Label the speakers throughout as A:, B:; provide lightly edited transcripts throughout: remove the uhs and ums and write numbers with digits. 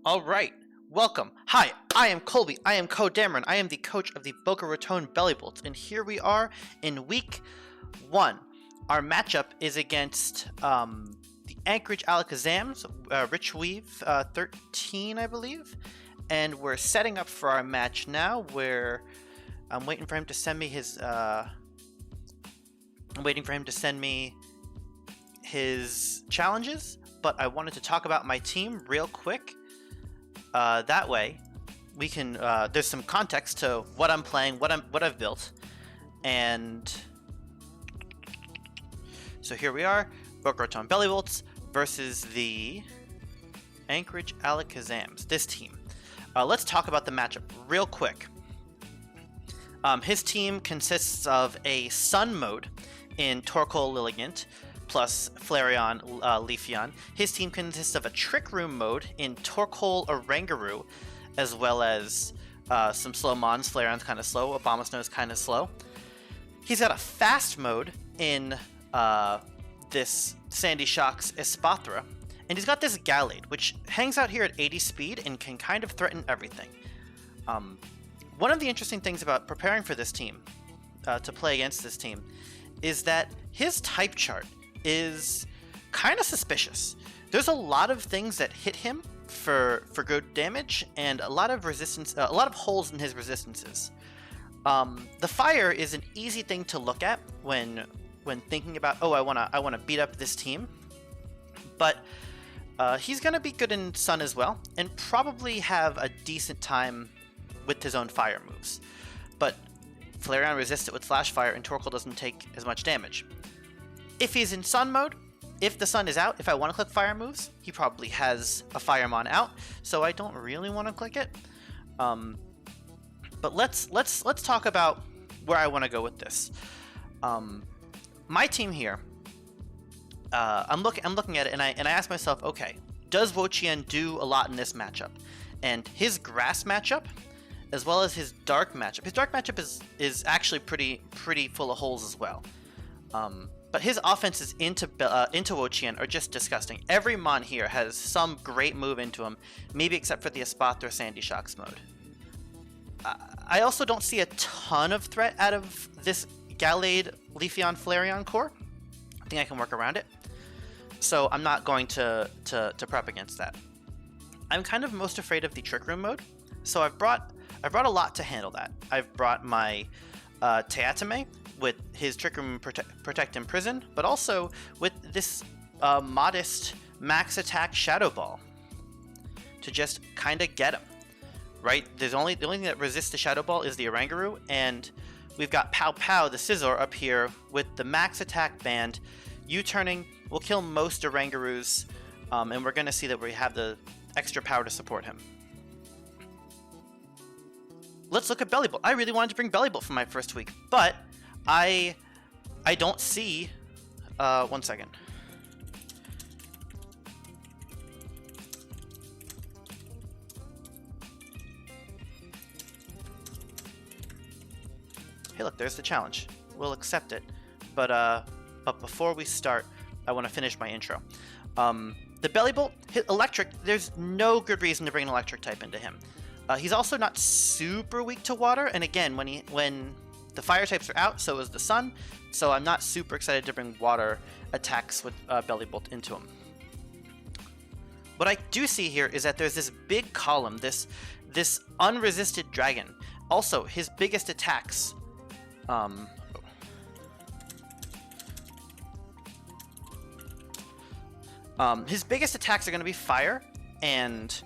A: All right, welcome. Hi, I am Colby. I am CoDameron. I am the coach of the Boca Raton Bellibolts, and here we are in week 1. Our matchup is against the Anchorage Alakazams, Rich Weave 13, I believe, and we're setting up for our match now. Where I'm waiting for him to send me his. I'm waiting for him to send me his challenges, but I wanted to talk about my team real quick. That way, we can. There's some context to what I'm playing, what I've built, and so here we are: Boca Raton Bellibolts versus the Anchorage Alakazams. This team. Let's talk about the matchup real quick. His team consists of a Sun mode in Torkoal Lilligant, plus Flareon Leafeon. His team consists of a Trick Room mode in Torkoal Oranguru, as well as some slow mons. Flareon's kind of slow, Abomasnow's kind of slow. He's got a fast mode in this Sandy Shock's Espathra, and he's got this Gallade, which hangs out here at 80 speed and can kind of threaten everything. One of the interesting things about preparing for this team, to play against this team, is that his type chart is kind of suspicious. There's a lot of things that hit him for good damage, and a lot of resistance, a lot of holes in his resistances. The fire is an easy thing to look at when thinking about, oh, I wanna beat up this team, but he's gonna be good in Sun as well, and probably have a decent time with his own fire moves. But Flareon resists it with Flash Fire, and Torkoal doesn't take as much damage. If he's in Sun mode, if the Sun is out, if I want to click fire moves, he probably has a Firemon out, so I don't really want to click it. But let's talk about where I want to go with this. My team here, I'm looking at it, and I ask myself, okay, does Wo-Chien do a lot in this matchup? And his Grass matchup, as well as his Dark matchup. His Dark matchup is actually pretty full of holes as well. But his offenses into Wo-Chien are just disgusting. Every mon here has some great move into him, maybe except for the Espathra Sandy Shocks mode. I also don't see a ton of threat out of this Gallade Leafeon Flareon core. I think I can work around it. So I'm not going to prep against that. I'm kind of most afraid of the Trick Room mode. So I've brought a lot to handle that. I've brought my Teatame with his Trick Room Protect Imprison, but also with this modest max attack Shadow Ball to just kind of get him. Right? The only thing that resists the Shadow Ball is the Oranguru, and we've got Pow Pow, the Scizor, up here with the max attack band. U-turning will kill most Orangurus, and we're going to see that we have the extra power to support him. Let's look at Bellibolt. I really wanted to bring Bellibolt for my first week, but I don't see. One second. Hey, look, there's the challenge. We'll accept it, but before we start, I want to finish my intro. The Bellibolt hit electric. There's no good reason to bring an electric type into him. He's also not super weak to water, and again, when the fire types are out, so is the Sun, so I'm not super excited to bring water attacks with Bellibolt into him. What I do see here is that there's this big column, this unresisted dragon. Also, his biggest attacks, his biggest attacks are going to be fire and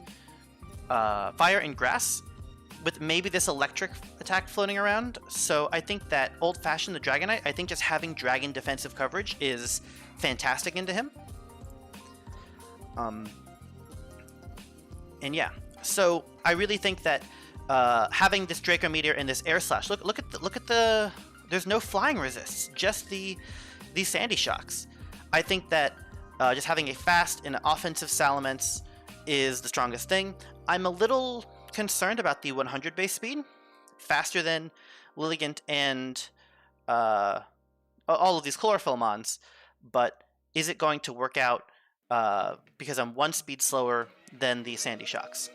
A: grass, with maybe this electric attack floating around. So I think that old-fashioned, the Dragonite, I think just having dragon defensive coverage is fantastic into him. And yeah, so I really think that having this Draco Meteor and this Air Slash, look at the there's no flying resists, just these Sandy Shocks. I think that just having a fast and offensive Salamence is the strongest thing. I'm a little concerned about the 100 base speed, faster than Lilligant and all of these Chlorophyll mons, but is it going to work out because I'm one speed slower than the Sandy Shocks.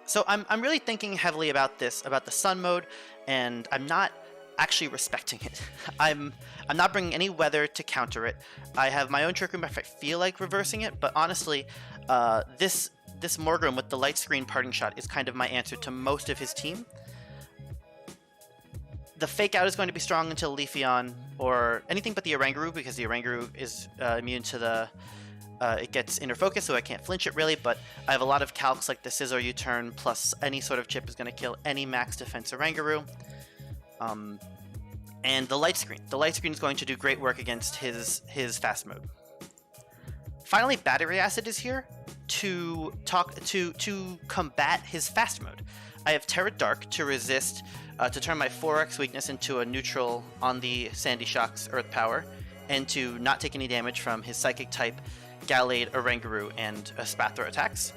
A: So I'm really thinking heavily about this, about the Sun mode, and I'm not actually respecting it. I'm not bringing any weather to counter it. I have my own Trick Room if I feel like reversing it, but honestly, this Morgrem with the Light Screen Parting Shot is kind of my answer to most of his team. The Fake Out is going to be strong until Leafeon, or anything but the Oranguru, because the Oranguru is immune to the... it gets inner focus, so I can't flinch it really, but I have a lot of calcs like the Scizor U-turn, plus any sort of chip is going to kill any max defense Oranguru. And the Light Screen. The Light Screen is going to do great work against his Fast mode. Finally, Battery Acid is here to combat his Fast mode. I have Terra Dark to resist, to turn my 4x weakness into a neutral on the Sandy Shock's Earth Power, and to not take any damage from his Psychic type, Gallade, Oranguru, and Spathra attacks.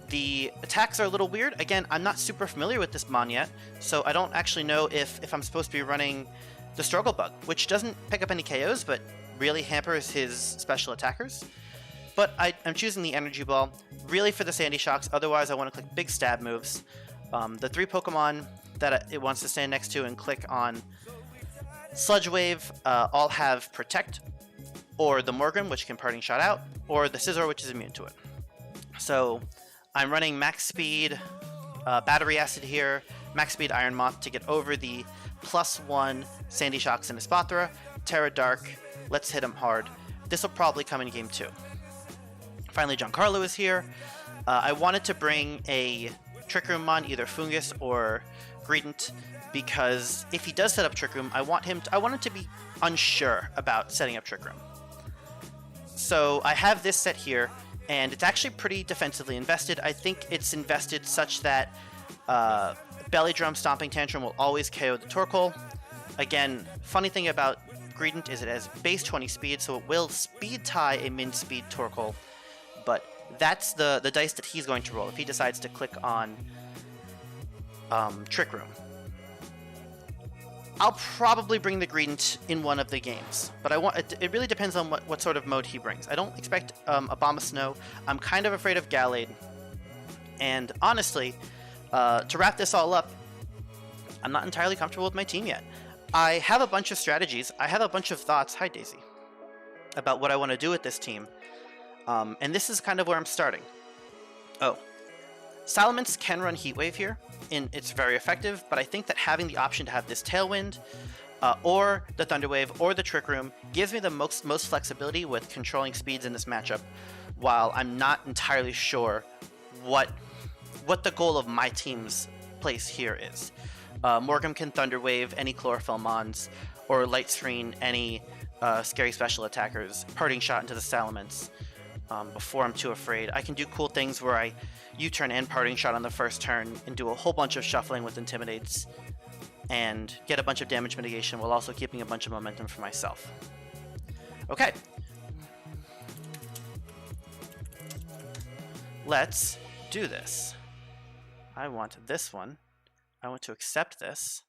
A: The attacks are a little weird. Again, I'm not super familiar with this Mon yet, so I don't actually know if I'm supposed to be running the Struggle Bug, which doesn't pick up any KOs, but really hampers his special attackers. But I'm choosing the Energy Ball, really for the Sandy Shocks, otherwise I want to click big stab moves. The 3 Pokemon that it wants to stand next to and click on Sludge Wave all have Protect, or the Morgrem, which can Parting Shot out, or the Scizor, which is immune to it. So I'm running Max Speed, Battery Acid here, Max Speed Iron Moth to get over the +1 Sandy Shocks and Espathra, Terra Dark, let's hit him hard. This will probably come in game 2. Finally, Giancarlo is here. I wanted to bring a Trick Room Mon, either Fungus or Greedent, because if he does set up Trick Room, I want him to be unsure about setting up Trick Room. So I have this set here, and it's actually pretty defensively invested. I think it's invested such that Belly Drum Stomping Tantrum will always KO the Torkoal. Again, funny thing about Greedent is it has base 20 speed, so it will speed tie a min-speed Torkoal, but that's the dice that he's going to roll if he decides to click on Trick Room. I'll probably bring the Greedent in one of the games, but it really depends on what sort of mode he brings. I don't expect Abomasnow. I'm kind of afraid of Gallade. And honestly, to wrap this all up, I'm not entirely comfortable with my team yet. I have a bunch of strategies. I have a bunch of thoughts, hi Daisy, about what I want to do with this team. And this is kind of where I'm starting. Oh. Salamence can run Heat Wave here, and it's very effective, but I think that having the option to have this Tailwind, or the Thunder Wave, or the Trick Room gives me the most flexibility with controlling speeds in this matchup, while I'm not entirely sure what the goal of my team's place here is. Morgrem can Thunder Wave any Chlorophyll Mons, or Light Screen any scary special attackers, Parting Shot into the Salamence before I'm too afraid. I can do cool things where I U-turn and Parting Shot on the first turn and do a whole bunch of shuffling with Intimidates and get a bunch of damage mitigation while also keeping a bunch of momentum for myself. Okay. Let's do this. I want this one. I want to accept this.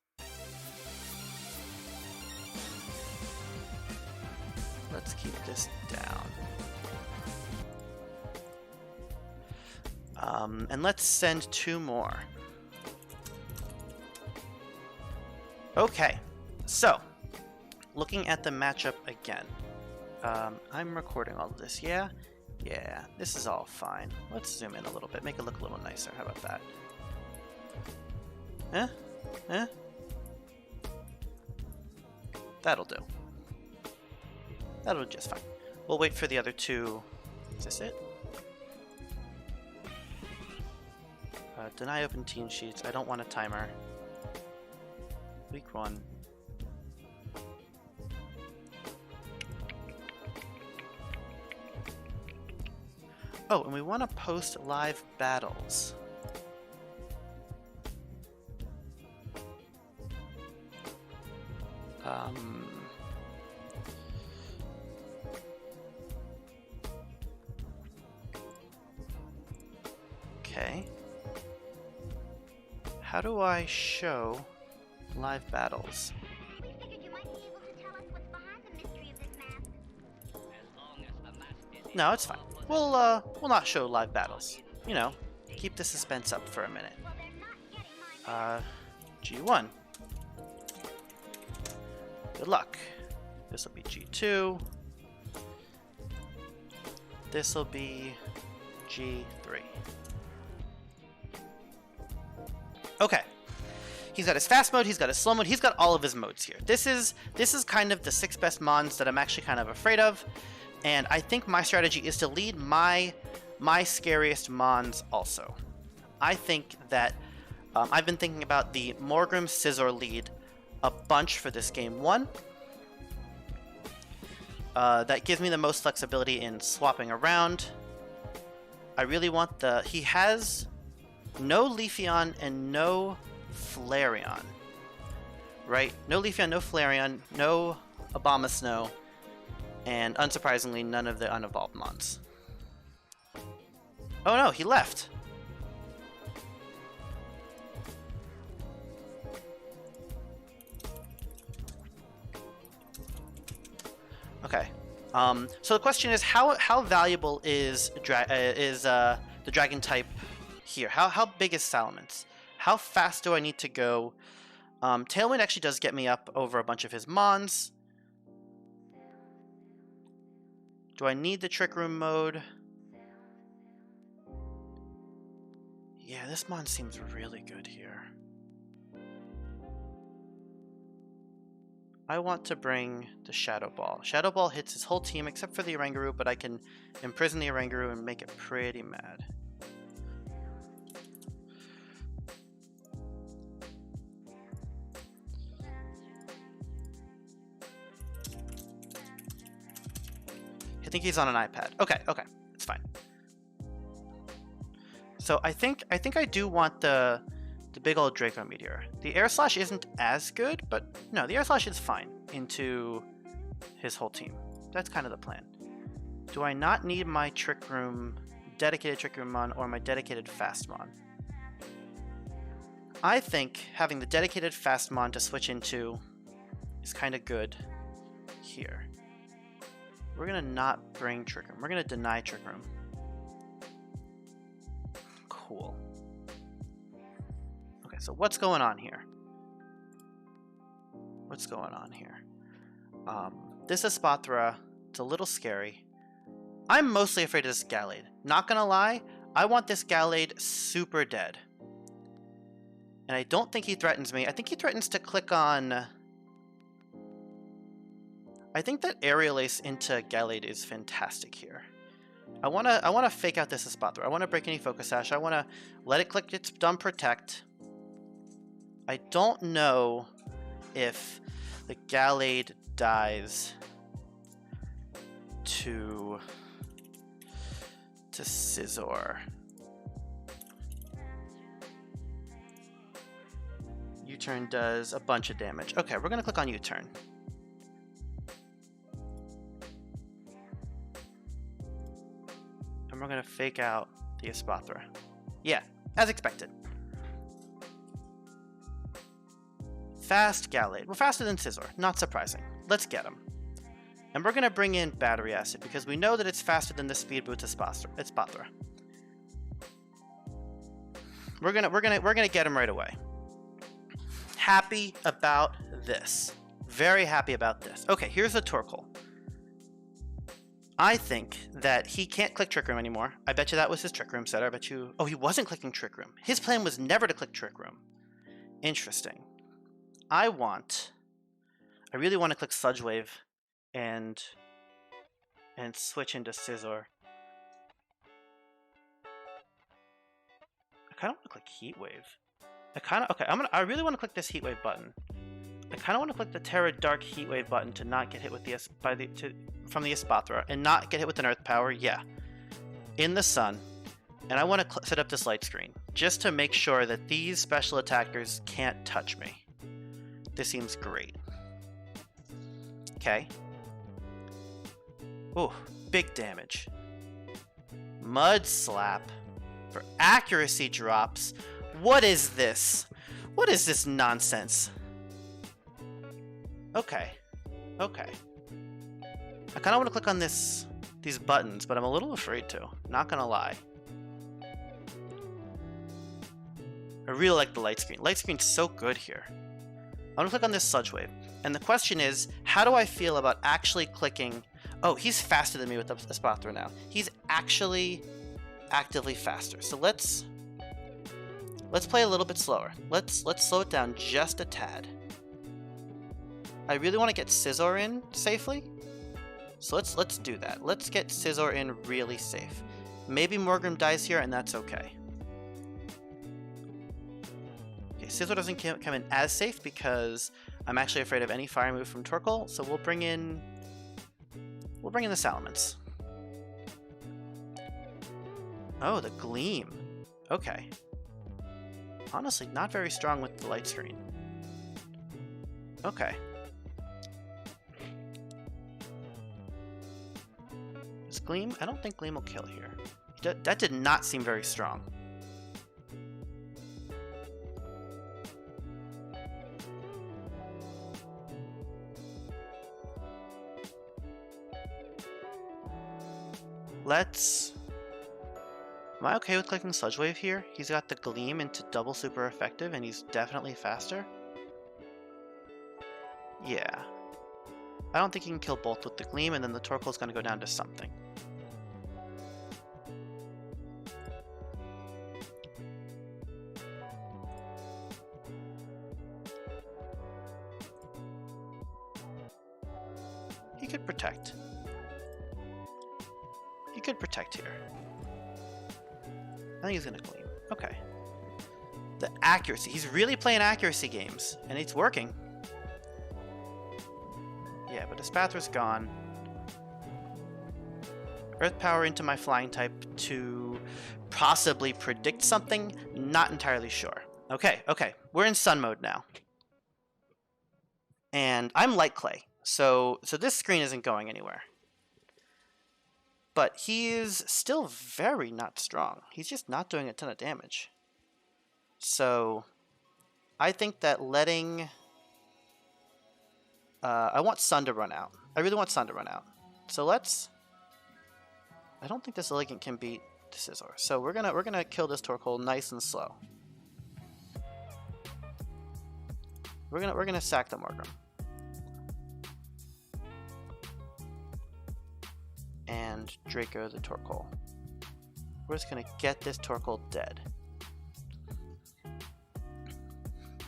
A: Let's keep this down. And let's send 2 more. Okay, so looking at the matchup again. I'm recording all of this, yeah? Yeah, this is all fine. Let's zoom in a little bit, make it look a little nicer. How about that? Eh? That'll do. That'll do just fine. We'll wait for the other 2. Is this it? Deny open team sheets. I don't want a timer. Week 1. Oh, and we want to post live battles. Okay. How do I show live battles?
B: We figured you might be able to tell us what's behind the mystery of this map.
A: No, it's fine. we'll not show live battles. You know, keep the suspense up for a minute. G1. Good luck. This will be G2. This will be G3. Okay. He's got his fast mode, he's got his slow mode, he's got all of his modes here. This is kind of the 6 best mons that I'm actually kind of afraid of. And I think my strategy is to lead my scariest mons also. I think that I've been thinking about the Morgrem Scizor lead a bunch for this game 1. That gives me the most flexibility in swapping around. I really want the... He has no Leafeon and no Flareon. Right? No Leafeon, no Flareon, no Abomasnow, and unsurprisingly, none of the unevolved mons. Oh no, he left! Okay. So the question is, how valuable is the dragon type here? How big is Salamence? How fast do I need to go? Tailwind actually does get me up over a bunch of his mons. Do I need the Trick Room mode? Yeah, this mon seems really good here. I want to bring the Shadow Ball. Shadow Ball hits his whole team except for the Oranguru, but I can imprison the Oranguru and make it pretty mad. I think he's on an iPad. Okay, it's fine. So I think I do want the big old Draco Meteor. The Air Slash isn't as good, but no, the Air Slash is fine into his whole team. That's kind of the plan. Do I not need my Trick Room, dedicated Trick Room mon, or my dedicated Fast mon? I think having the dedicated Fast mon to switch into is kind of good here. We're gonna not bring Trick Room. We're gonna deny Trick Room. Cool. Okay, so what's going on here? What's going on here? This Espathra, it's a little scary. I'm mostly afraid of this Gallade. Not gonna lie, I want this Gallade super dead. And I don't think he threatens me. I think he threatens to click on... I think that Aerial Ace into Gallade is fantastic here. I wanna fake out this Espathra. I wanna break any Focus Sash. I wanna let it click its dumb Protect. I don't know if the Gallade dies to Scizor. U-turn does a bunch of damage. Okay, we're gonna click on U-turn. And we're gonna fake out the Espathra. Yeah, as expected. Fast Gallade. We're faster than Scizor. Not surprising. Let's get him. And we're gonna bring in Battery Acid because we know that it's faster than the Speed Boost Espathra. We're gonna get him right away. Happy about this. Very happy about this. Okay, here's the Torkoal. I think that he can't click Trick Room anymore. I bet you that was his Trick Room setter. I bet you... Oh, he wasn't clicking Trick Room. His plan was never to click Trick Room. Interesting. I really want to click Sludge Wave and switch into Scizor. I kind of want to click Heat Wave. I really want to click this Heat Wave button. I kind of want to click the Terra Dark Heat Wave button to not get hit with from the Espathra and not get hit with an Earth Power. Yeah, in the sun. And I want to set up this light screen just to make sure that these special attackers can't touch me. This seems great. Okay. Ooh, big damage. Mud Slap for accuracy drops. What is this? What is this nonsense? Okay. Okay. I kind of want to click on this these buttons, but I'm a little afraid to. Not gonna lie. I really like the light screen. Light screen's so good here. I'm gonna click on this Sludge Wave. And the question is, how do I feel about actually clicking... Oh, he's faster than me with the spot throw now. He's actually actively faster. So let's play a little bit slower. Let's slow it down just a tad. I really want to get Scizor in safely. So let's do that. Let's get Scizor in really safe. Maybe Morgrem dies here, and that's okay. Okay, Scizor doesn't come in as safe because I'm actually afraid of any fire move from Torkoal, so we'll bring in the Salamence. Oh, the Gleam. Okay. Honestly, not very strong with the light screen. Okay. Is Gleam? I don't think Gleam will kill here. That did not seem very strong. Am I okay with clicking Sludge Wave here? He's got the Gleam into double super effective, and he's definitely faster. Yeah. I don't think he can kill both with the Gleam, and then the Torkoal's gonna go down to something. He could protect. He could protect here. I think he's gonna Gleam. Okay. The accuracy. He's really playing accuracy games, and it's working. Yeah, but his Spathra's gone. Earth Power into my flying type to possibly predict something. Not entirely sure. Okay, okay. We're in Sun mode now. And I'm Light Clay, so this screen isn't going anywhere. But he is still very not strong. He's just not doing a ton of damage. So I think that letting... I want Sun to run out. I really want Sun to run out. So let's... I don't think this Elegant can beat Scizor. So we're gonna kill this Torkoal nice and slow. We're gonna sack the Morgrem. And Draco the Torkoal. We're just gonna get this Torkoal dead.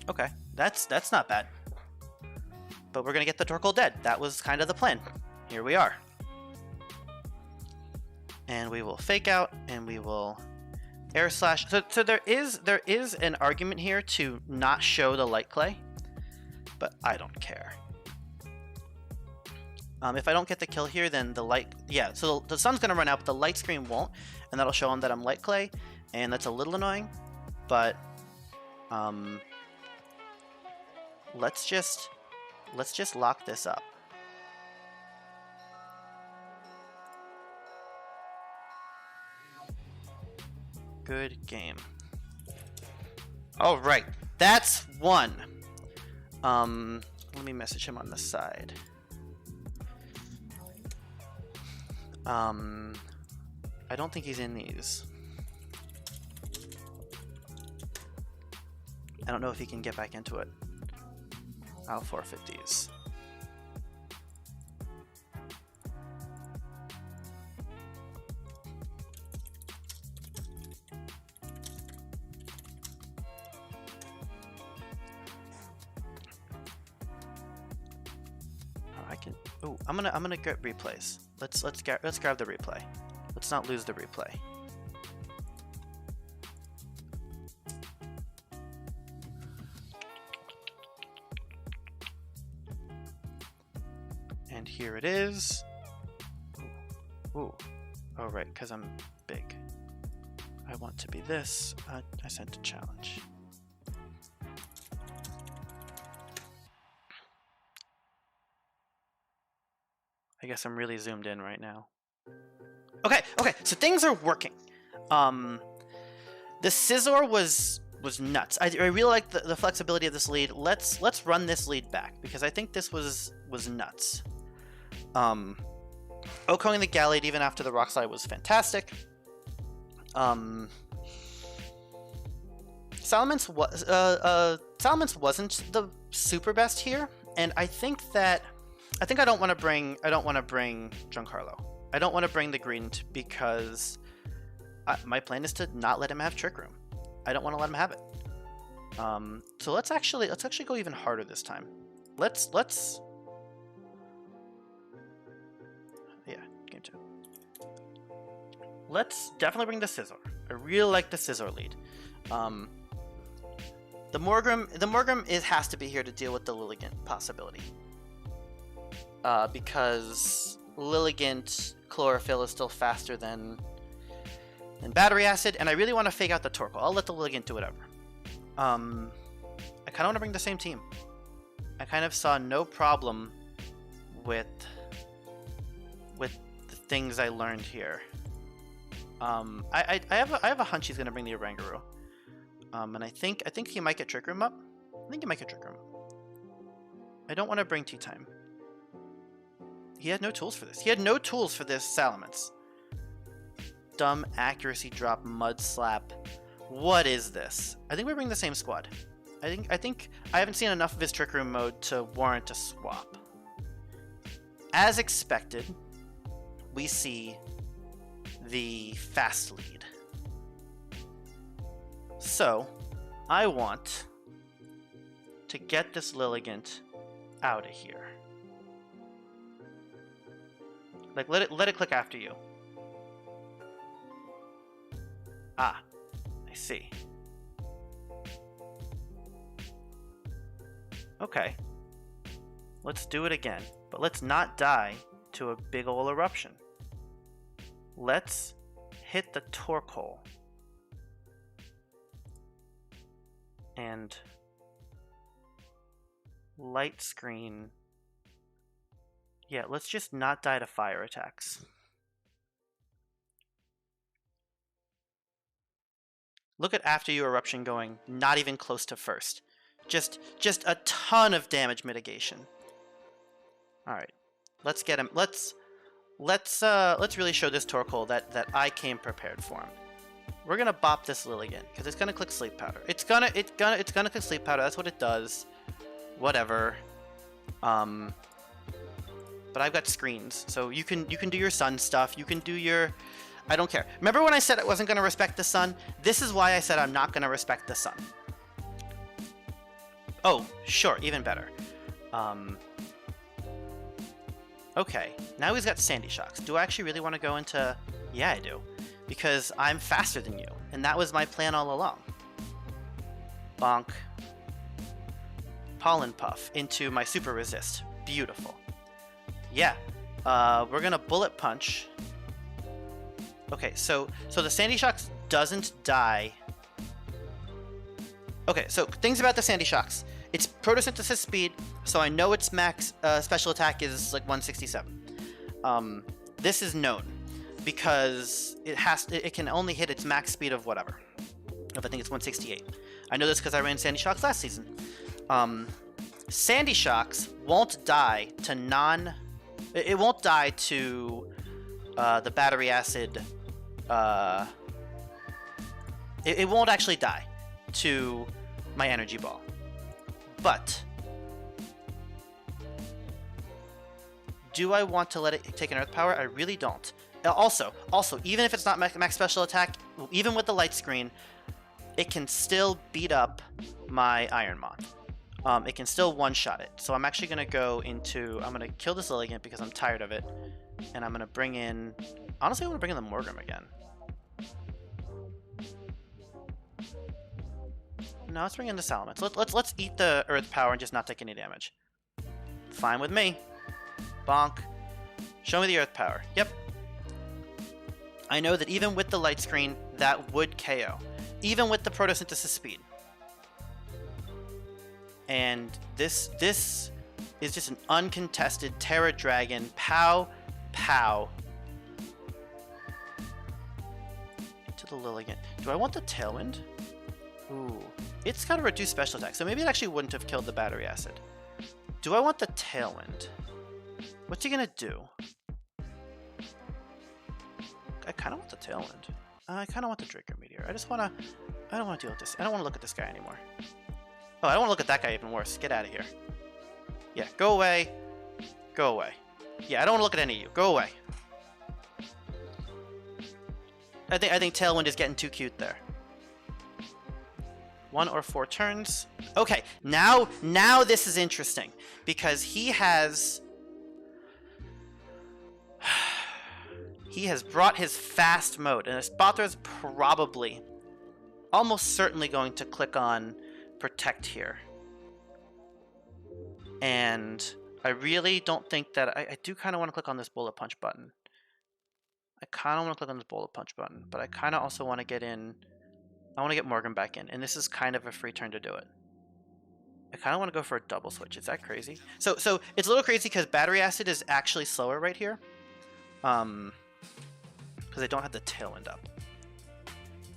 A: Okay, that's not bad. But we're gonna get the Torkoal dead. That was kind of the plan. Here we are. And we will Fake Out, and we will Air Slash. So there is an argument here to not show the Light Clay, but I don't care. If I don't get the kill here, then the light... Yeah, so the Sun's going to run out, but the light screen won't. And that'll show him that I'm Light Clay. And that's a little annoying. But... let's just lock this up. Good game. Alright, that's one. Let me message him on the side. I don't think he's in these. I don't know if he can get back into it. I'll forfeit these. Oh, I can. Oh, I'm gonna get replays. Let's grab the replay. Let's not lose the replay. And here it is. Ooh. Oh, right, because I'm big. I want to be this. I sent a challenge. I guess I'm really zoomed in right now. Okay, so things are working. The Scizor was nuts. I really like the flexibility of this lead. Let's run this lead back because I think this was nuts. Okoing the Gallade even after the Rock Slide was fantastic. Salamence wasn't the super best here, and I think I don't want to bring Giancarlo. I don't want to bring the Greedent because my plan is to not let him have Trick Room. I don't want to let him have it. So let's actually go even harder this time. Let's yeah, game 2. Let's definitely bring the Scizor. I really like the Scizor lead. The Morgrem has to be here to deal with the Lilligant possibility. Because Lilligant Chlorophyll is still faster than Battery Acid, and I really want to fake out the Torkoal. I'll let the Lilligant do whatever. I kind of want to bring the same team. I kind of saw no problem with the things I learned here. I have a hunch he's gonna bring the Oranguru. And I think he might get Trick Room up. I think he might get Trick Room up. I don't want to bring Tea Time. He had no tools for this. He had no tools for this Salamence. Dumb accuracy drop, Mud Slap. What is this? I think we bring the same squad. I think I haven't seen enough of his Trick Room mode to warrant a swap. As expected, we see the fast lead. So, I want to get this Lilligant out of here. Like, let it click after you. Ah, I see. Okay. Let's do it again, but let's not die to a big ol' eruption. Let's hit the Torkoal. And light screen. Yeah, let's just not die to fire attacks. Look at after you eruption going not even close to first. Just a ton of damage mitigation. All right. Let's get him. Let's really show this Torkoal that I came prepared for him. We're gonna bop this Lilligant because it's gonna click Sleep Powder. It's gonna click Sleep Powder. That's what it does. Whatever. But I've got screens, so you can do your sun stuff. You can do your. I don't care. Remember when I said I wasn't gonna respect the sun? This is why I said I'm not gonna respect the sun. Oh, sure, even better. Okay, now he's got Sandy Shocks. Do I actually really want to go into... Yeah, I do. Because I'm faster than you, and that was my plan all along. Bonk. Pollen Puff into my Super Resist. Beautiful. Yeah, we're gonna Bullet Punch. Okay, so the Sandy Shocks doesn't die. Okay, so things about the Sandy Shocks. It's photosynthesis speed, so I know its max special attack is like 167. This is known because it can only hit its max speed of whatever. If I think it's 168. I know this because I ran Sandy Shocks last season. Sandy Shocks won't die to It won't die to the Battery Acid. It won't actually die to my Energy Ball. But do I want to let it take an Earth Power? I really don't. Also, even if it's not max special attack, even with the light screen, it can still beat up my Iron Moth. It can still one-shot it. So I'm actually going to go into... I'm going to kill this Lilligant because I'm tired of it. And I'm going to bring in... Honestly, I want to bring in the Morgrem again. No, let's bring in the Salamence. Let's eat the Earth Power and just not take any damage. Fine with me. Bonk. Show me the Earth Power. Yep. I know that even with the light screen, that would KO. Even with the photosynthesis speed. And this is just an uncontested Terra Dragon. Pow. Pow. To the Lilligant. Do I want the Tailwind? Ooh. It's got a reduced special attack, so maybe it actually wouldn't have killed the Battery Acid. Do I want the Tailwind? What's he gonna do? kind of want the Tailwind. I kind of want the Draco Meteor. I don't want to deal with this. I don't want to look at this guy anymore. Oh, I don't want to look at that guy even worse. Get out of here. Yeah, go away. Go away. Yeah, I don't want to look at any of you. Go away. I think Tailwind is getting too cute there. 1 or 4 turns. Okay, now this is interesting because he has brought his fast mode, and Espathra is probably, almost certainly going to click on Protect here. And I really don't think that I do kind of want to click on this Bullet Punch button. I kind of want to click on this Bullet Punch button, but I kind of also want to get in. I want to get Morgrem back in, and this is kind of a free turn to do it. I kind of want to go for a double switch. Is that crazy? So it's a little crazy because Battery Acid is actually slower right here. Because I don't have the Tailwind up.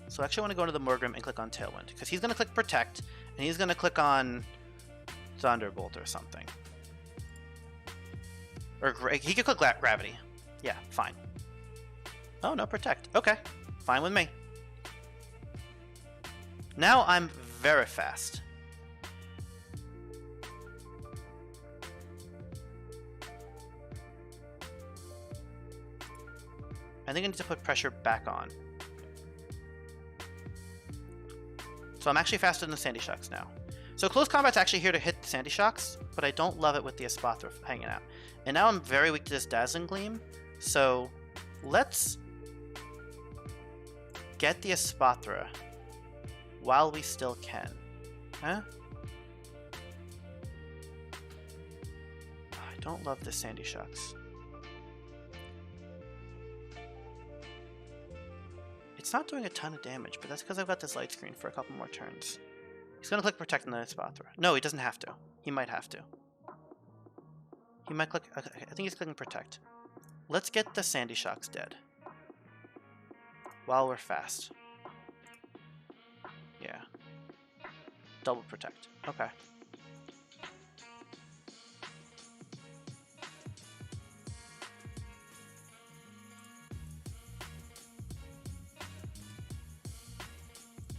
A: So I actually want to go into the Morgrem and click on Tailwind, because he's going to click Protect, and he's going to click on Thunderbolt or something. Or he could click Gravity. Yeah, fine. Oh, no, Protect. Okay, fine with me. Now I'm very fast. I think I need to put pressure back on. So I'm actually faster than the Sandy Shocks now. So Close Combat's actually here to hit the Sandy Shocks, but I don't love it with the Espathra hanging out. And now I'm very weak to this Dazzling Gleam, so let's get the Espathra while we still can. Huh? I don't love the Sandy Shocks. It's not doing a ton of damage, but that's because I've got this light screen for a couple more turns. He's going to click Protect on the Espathra. No, he doesn't have to. He might have to. He might click... Okay, I think he's clicking Protect. Let's get the Sandy Shocks dead. While we're fast. Yeah. Double Protect. Okay.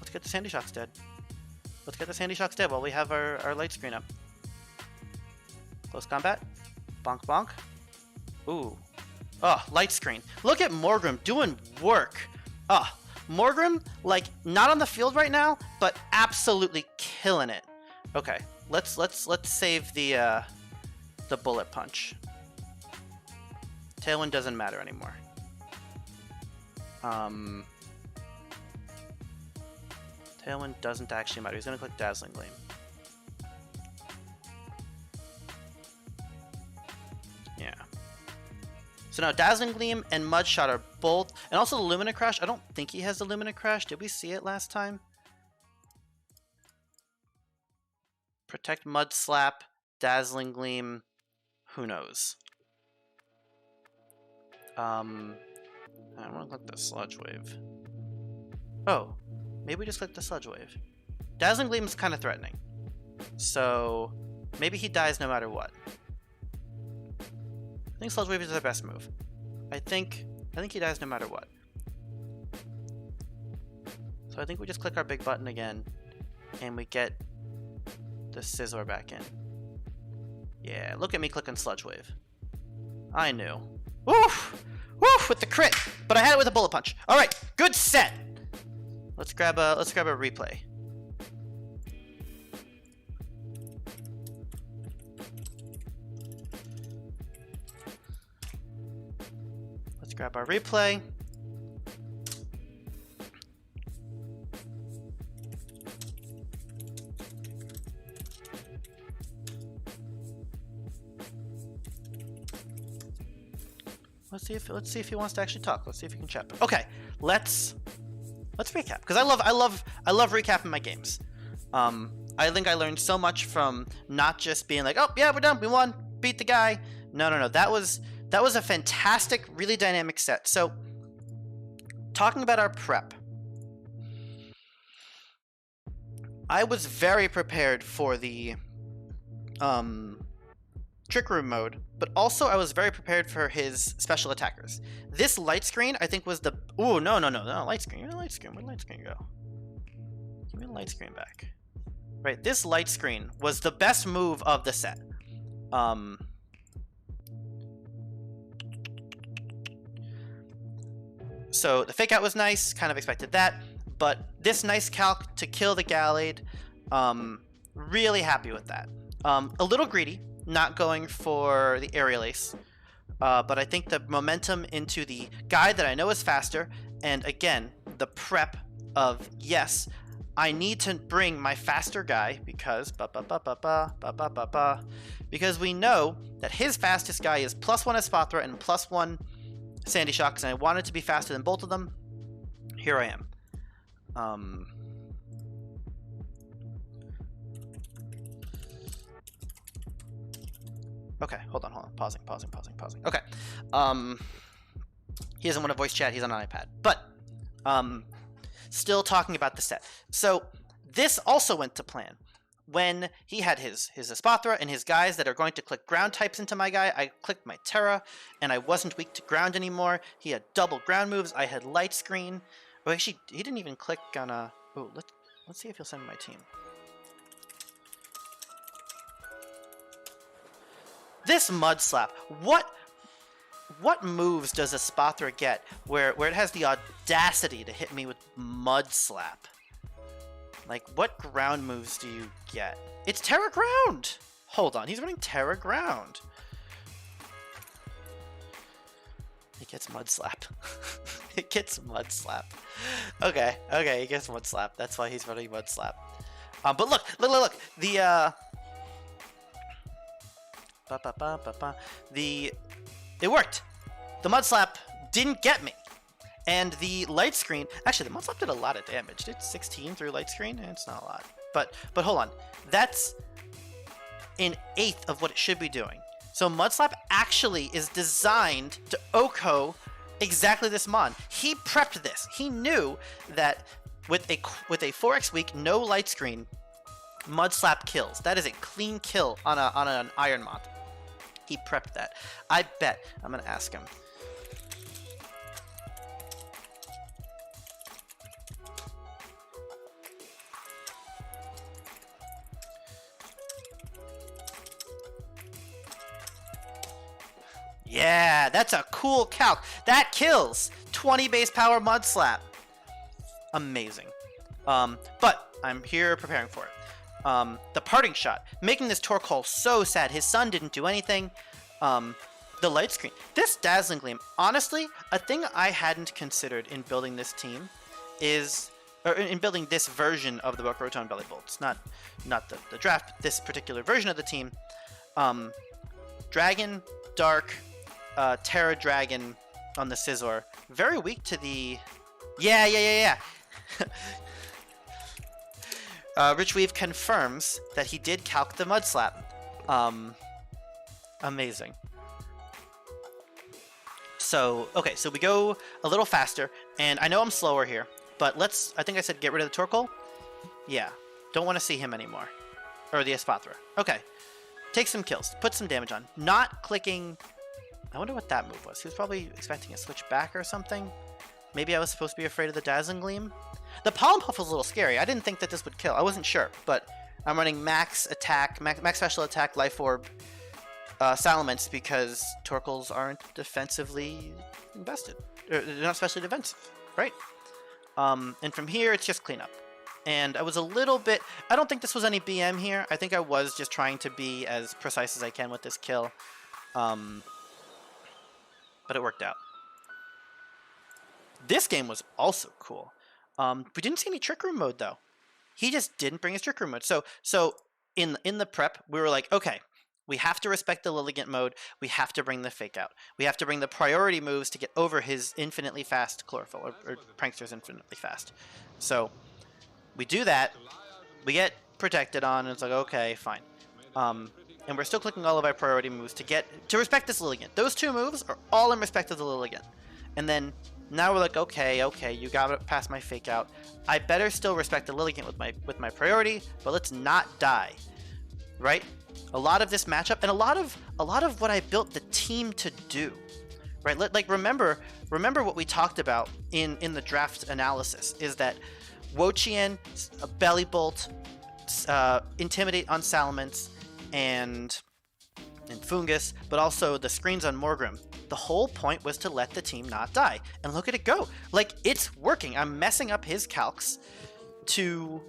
A: Let's get the Sandy Shocks dead. Let's get the Sandy Shocks dead while we have our light screen up. Close Combat. Bonk bonk. Ooh. Oh, light screen. Look at Morgrem doing work. Oh, Morgrem, like, not on the field right now, but absolutely killing it. Okay, let's save the Bullet Punch. Tailwind doesn't matter anymore. Tailwind doesn't actually matter. He's gonna click Dazzling Gleam. Yeah. So now Dazzling Gleam and Mudshot are both, and also the Lumina Crash. I don't think he has the Lumina Crash. Did we see it last time? Protect, Mud Slap, Dazzling Gleam. Who knows? I want to click the Sludge Wave. Oh, maybe we just click the Sludge Wave. Dazzling Gleam is kind of threatening, so maybe he dies no matter what. I think Sludge Wave is the best move. I think he dies no matter what. So I think we just click our big button again, and we get the Scizor back in. Yeah, look at me clicking Sludge Wave. I knew. Woof! Woof! With the crit, but I had it with a Bullet Punch. All right, good set. Let's grab a replay. Let's grab our replay. Let's see if he wants to actually talk. Let's see if he can chat. Okay, let's recap, because I love recapping my games. I think I learned so much from not just being like, oh yeah, we're done, we won, beat the guy. No. That was a fantastic, really dynamic set. So, talking about our prep, I was very prepared for the Trick Room mode, but also I was very prepared for his special attackers. This light screen, I think, was the... Ooh, no, light screen. Give me the light screen. Where'd the light screen go? Give me the light screen back. Right, this light screen was the best move of the set. So the fake out was nice, kind of expected that, but this nice calc to kill the Gallade, really happy with that. A little greedy, not going for the Aerial Ace, but I think the momentum into the guy that I know is faster, and again, the prep of, yes, I need to bring my faster guy because because we know that his fastest guy is +1 Espathra and +1 Sandy Shocks, and I wanted to be faster than both of them. Here I am. Okay, hold on. Pausing. Okay. He doesn't want to voice chat. He's on an iPad. But, still talking about the set. So, this also went to plan. When he had his Espathra and his guys that are going to click ground types into my guy, I clicked my Terra, and I wasn't weak to ground anymore. He had double ground moves. I had light screen. Oh, actually, he didn't even click on a... Oh, let's see if he'll send my team. This Mud Slap. What moves does Espathra get where it has the audacity to hit me with Mud Slap? Like, what ground moves do you get? It's Terra Ground! Hold on, he's running Terra Ground. It gets Mud Slap. It gets Mud Slap. Okay, he gets Mud Slap. That's why he's running Mud Slap. But look! The, it worked! The Mud Slap didn't get me. And the light screen, actually the Mud Slap did a lot of damage. Did 16 through light screen? It's not a lot. But hold on. That's an eighth of what it should be doing. So Mud Slap actually is designed to OHKO exactly this mon. He prepped this. He knew that with a 4x weak, no light screen, Mud Slap kills. That is a clean kill on an Iron Mod. He prepped that. I bet. I'm gonna ask him. Yeah, that's a cool calc. That kills 20 base power Mud Slap. Amazing. But I'm here preparing for it. The parting shot, making this Torkoal so sad. His son didn't do anything. The light screen. This Dazzling Gleam, honestly, a thing I hadn't considered in building this team is, or in building this version of the Boca Raton Bellibolts. Not the draft, but this particular version of the team. Dragon, Dark, Terra Dragon on the Scizor. Very weak to the... Yeah. Rich Weave confirms that he did calc the Mud Slap. Amazing. So, okay, so we go a little faster, and I know I'm slower here, but let's... I think I said get rid of the Torkoal? Yeah. Don't want to see him anymore. Or the Espathra. Okay. Take some kills. Put some damage on. Not clicking... I wonder what that move was. He was probably expecting a switch back or something. Maybe I was supposed to be afraid of the Dazzling Gleam. The Pollen Puff was a little scary. I didn't think that this would kill. I wasn't sure, but I'm running max attack, max special attack, Life Orb, Salamence because Torkoals aren't defensively invested. They're not specially defensive, right? And from here, it's just cleanup. And I was a little bit... I don't think this was any BM here. I think I was just trying to be as precise as I can with this kill. But it worked out. This game was also cool. We didn't see any Trick Room mode, though. He just didn't bring his Trick Room mode. So in the prep, we were like, okay, we have to respect the Lilligant mode. We have to bring the Fake Out. We have to bring the priority moves to get over his infinitely fast Chlorophyll, or Prankster's infinitely fast. So we do that. We get protected on, and it's like, okay, fine. And we're still clicking all of our priority moves to respect this Lilligant. Those two moves are all in respect of the Lilligant. And then now we're like, okay, you got it past my Fake Out. I better still respect the Lilligant with my priority, but let's not die. right? A lot of this matchup and a lot of what I built the team to do, right? Like remember what we talked about in the draft analysis is that Wo-Chien, Bellibolt, Intimidate on Salamence, and Fungus, but also the screens on Morgrem. The whole point was to let the team not die, and look at it go. Like, it's working. I'm messing up his calcs to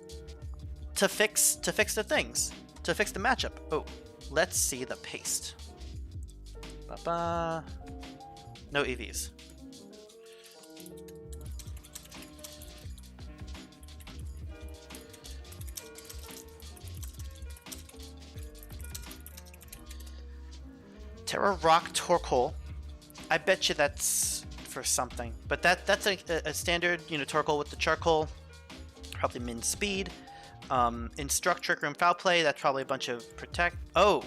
A: fix the things, to fix the matchup. Oh, let's see the paste. Ba-ba. No EVs. Terra Rock Torkoal. I bet you that's for something, but that's a standard, you know, Torkoal with the charcoal. Probably min speed. Instruct, Trick Room, Foul Play. That's probably a bunch of protect. Oh,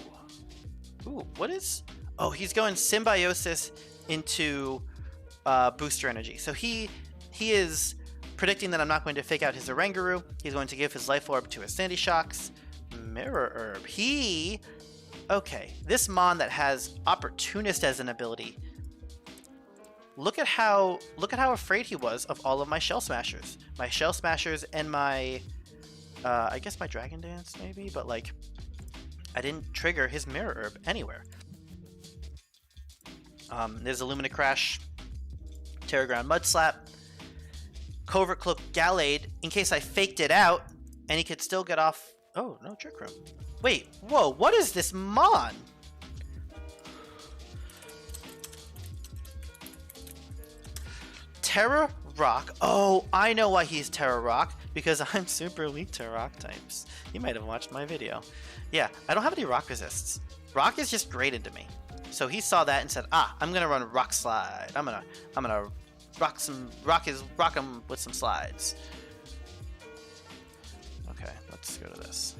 A: ooh, what is? Oh, he's going Symbiosis into Booster Energy. So he is predicting that I'm not going to fake out his Oranguru. He's going to give his Life Orb to his Sandy Shocks. Mirror Herb. Okay, this Mon that has Opportunist as an ability. Look at how afraid he was of all of my Shell Smashers. My Shell Smashers and my I guess my Dragon Dance maybe, but like I didn't trigger his Mirror Herb anywhere. There's a Lumina Crash, Terra Ground Mud Slap, Covert Cloak Gallade in case I faked it out and he could still get off. Oh, no Trick Room. Wait, whoa, what is this Mon? Terra Rock. Oh, I know why he's Terra Rock. Because I'm super weak to Rock types. You might have watched my video. Yeah, I don't have any Rock resists. Rock is just great into me. So he saw that and said, I'm gonna run Rock Slide. I'm gonna rock him with some slides. Okay, let's go to this.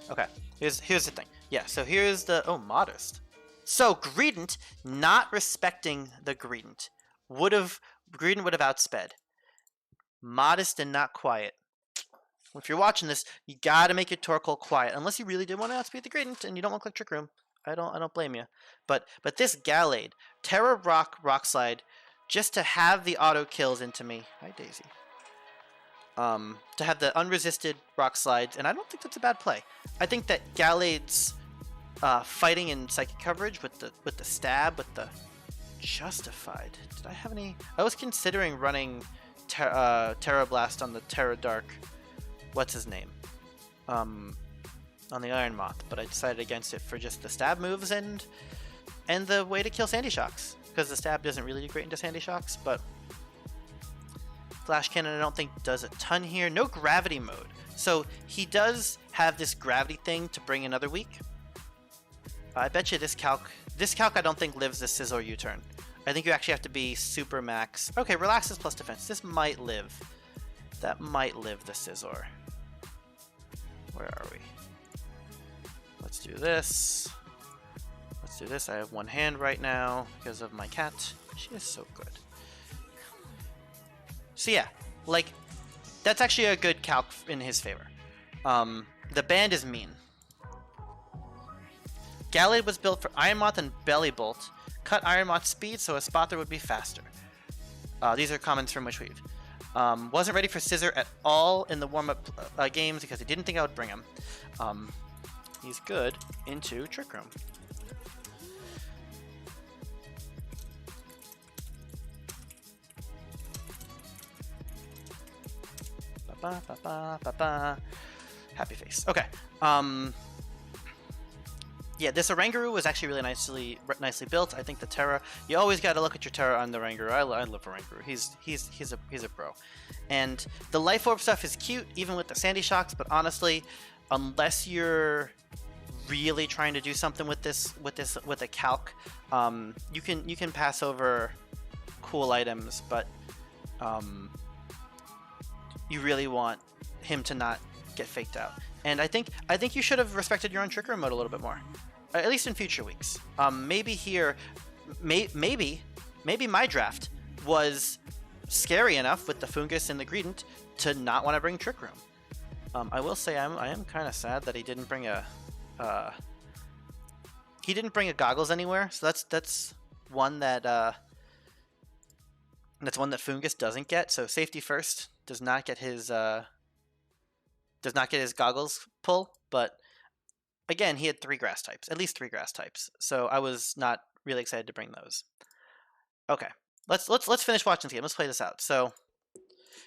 A: Okay, here's the thing. Yeah, so here's the Modest. So Greedent, not respecting the Greedent, Greedent would have outsped. Modest and not quiet. If you're watching this, you gotta make your Torkoal quiet, unless you really did want to outspeed the Greedent and you don't want to click Trick Room. I don't blame you. But this Gallade, Terra Rock Slide, just to have the auto kills into me. Hi Daisy. To have the unresisted Rock Slides, and I don't think that's a bad play. I think that Gallade's fighting in psychic coverage with the stab, with the Justified. Did I have any? I was considering running Terra Blast on the Terra Dark. What's his name? On the Iron Moth, but I decided against it for just the stab moves and the way to kill Sandy Shocks, because the stab doesn't really do great into Sandy Shocks, but Flash Cannon I don't think does a ton here. No gravity mode, so he does have this gravity thing to bring another week. I bet you this calc I don't think lives the Scizor U-turn. I think you actually have to be super max. Okay, relaxes plus defense. This might live. That might live the Scizor. Where are we? Let's do this. Let's do this. I have one hand right now because of my cat. She is so good. So yeah, like, that's actually a good calc in his favor. The band is mean. Gallade was built for Iron Moth and Bellibolt. Cut Iron Moth's speed so a Spother would be faster. These are comments from Wishweave. Wasn't ready for Scizor at all in the warm-up games because he didn't think I would bring him. He's good into Trick Room. Happy face. Okay. Yeah, this Oranguru was actually really nicely built. I think the Terra, you always got to look at your Terra on the Oranguru. I love Oranguru. He's a pro. And the Life Orb stuff is cute, even with the Sandy Shocks. But honestly, unless you're really trying to do something with a calc, you can pass over cool items. But you really want him to not get faked out. And I think you should have respected your own Trick Room mode a little bit more, at least in future weeks. Maybe here, maybe my draft was scary enough with the Fungus and the Greedent to not want to bring Trick Room. I will say I am kind of sad that he didn't bring a Goggles anywhere. So that's one that Fungus doesn't get. So safety first, does not get his Goggles pull. But again, he had at least three grass types. So I was not really excited to bring those. Okay, let's finish watching this game. Let's play this out. So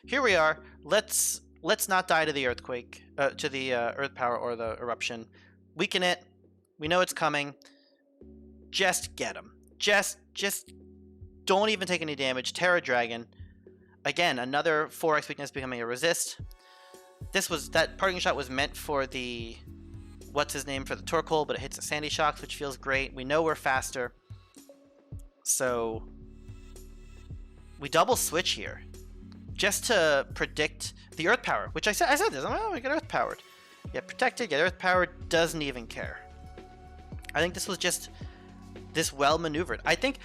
A: here we are. Let's not die to the earthquake, to the earth power or the eruption. Weaken it. We know it's coming. Just get him. Just don't even take any damage. Terra Dragon. Again, another 4x weakness becoming a resist. That parting shot was meant for the for the Torkoal, but it hits the Sandy Shocks, which feels great. We know we're faster. So we double switch here. Just to predict the Earth Power, which I said this. We get Earth Powered. Get protected, get Earth Powered, doesn't even care. I think this was just this well maneuvered. I think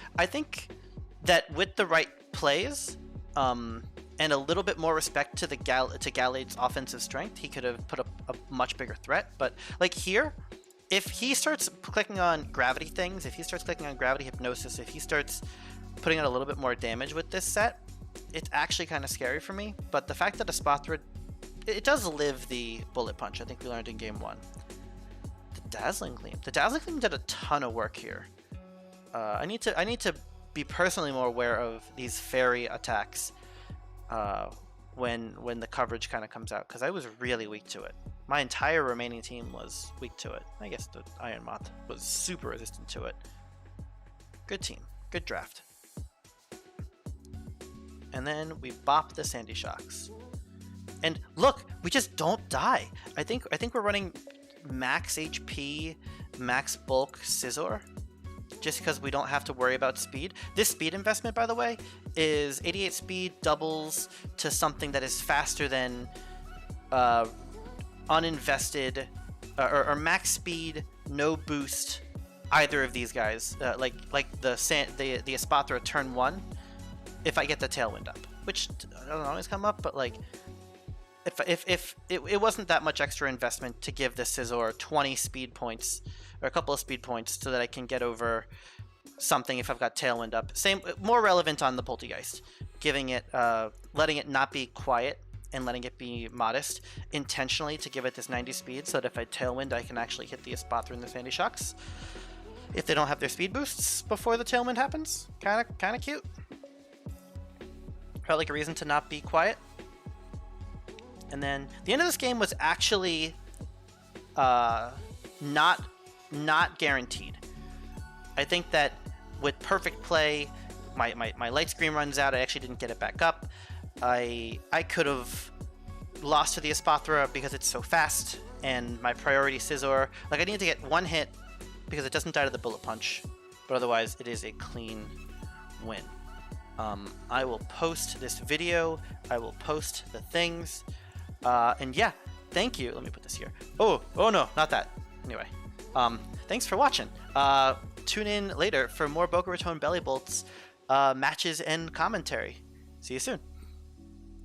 A: that with the right plays, and a little bit more respect to Gallade's offensive strength, he could have put up a much bigger threat. But like here, if he starts clicking on gravity things, if he starts clicking on gravity hypnosis, if he starts putting out a little bit more damage with this set, it's actually kind of scary for me. But the fact that a Espathra, it does live the bullet punch. I think we learned in game 1. The Dazzling Gleam. The Dazzling Gleam did a ton of work here. I need to be personally more aware of these fairy attacks when the coverage kind of comes out, because I was really weak to it. My entire remaining team was weak to it. I guess the Iron Moth was super resistant to it. Good team. Good draft. And then we bop the Sandy Shocks. And look, we just don't die. I think we're running max HP, max bulk Scizor, just because we don't have to worry about speed. This speed investment, by the way, is 88 speed doubles to something that is faster than uninvested or max speed, no boost, either of these guys. Like the Espathra turn 1. If I get the Tailwind up, which doesn't always come up, but like if it wasn't that much extra investment to give the Scizor 20 speed points or a couple of speed points so that I can get over something if I've got Tailwind up. More relevant on the Poltegeist, giving it, letting it not be quiet and letting it be modest intentionally to give it this 90 speed so that if I Tailwind, I can actually hit the Espathra and the Sandy Shocks if they don't have their speed boosts before the Tailwind happens. Kind of cute. Felt like a reason to not be quiet. And then the end of this game was actually not guaranteed. I think that with perfect play, my light screen runs out. I actually didn't get it back up. I could have lost to the Espathra because it's so fast, and my priority Scizor. Like, I need to get one hit because it doesn't die to the bullet punch, but otherwise it is a clean win. I will post this video. I will post the things. And yeah, thank you. Let me put this here. Oh no, not that. Anyway, thanks for watching. Tune in later for more Boca Raton Bellibolts matches and commentary. See you soon.